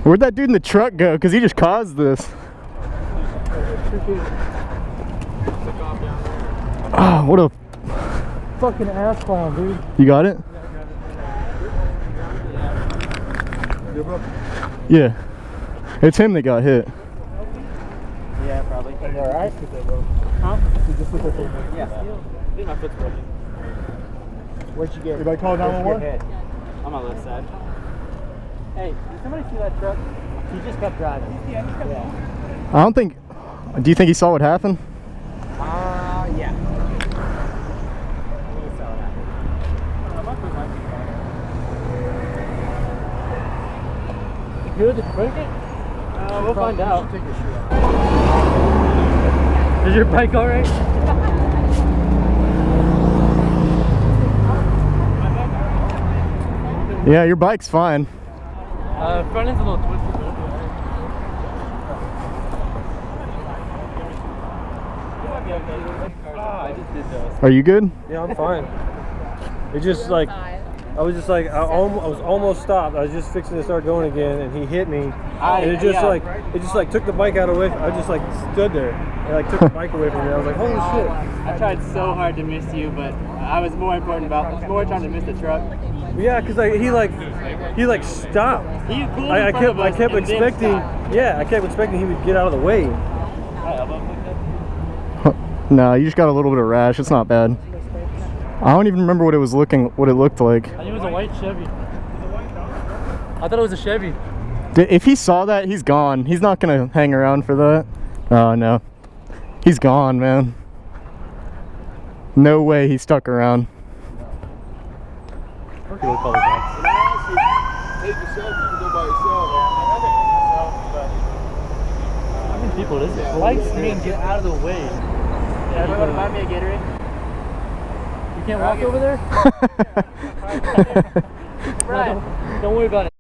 Where'd that dude in the truck go? Because he just caused this. Oh, what a fucking ass clown, dude. You got it? Yeah. It's him that got hit. Yeah, probably. Are you alright? Huh? You just look at the... Yeah. I think my foot's broken. Where'd you get? Did I call 911? On my left side. Hey, did somebody see that truck? He just kept driving. Yeah. I don't think... Do you think he saw what happened? Yeah. Good to break it? We'll find out. Take your shoe off. Is your bike alright? Yeah, your bike's fine. Front end's a little twisted. I just did those. Are you good? Yeah, I'm fine. It just like, I was just like, I was almost stopped. I was just fixing to start going again, and he hit me. And it just like took the bike out away. I just like stood there and like took the bike away from me. I was like, holy shit! I tried so hard to miss you, but I was more trying to miss the truck. Yeah, cause like he stopped. He pulled I kept expecting. Yeah, I kept expecting he would get out of the way. No, you just got a little bit of rash. It's not bad. I don't even remember what it looked like. I think it was a white Chevy. I thought it was a Chevy. If he saw that, he's gone. He's not gonna hang around for that. Oh no, he's gone, man. No way he stuck around. Okay, we'll call it back. Take yourself, you can go by yourself. How many people is it? Lights me and get out of the way. Yeah, you want to buy me a Gatorade? You can't walk over there? Right. Don't worry about it.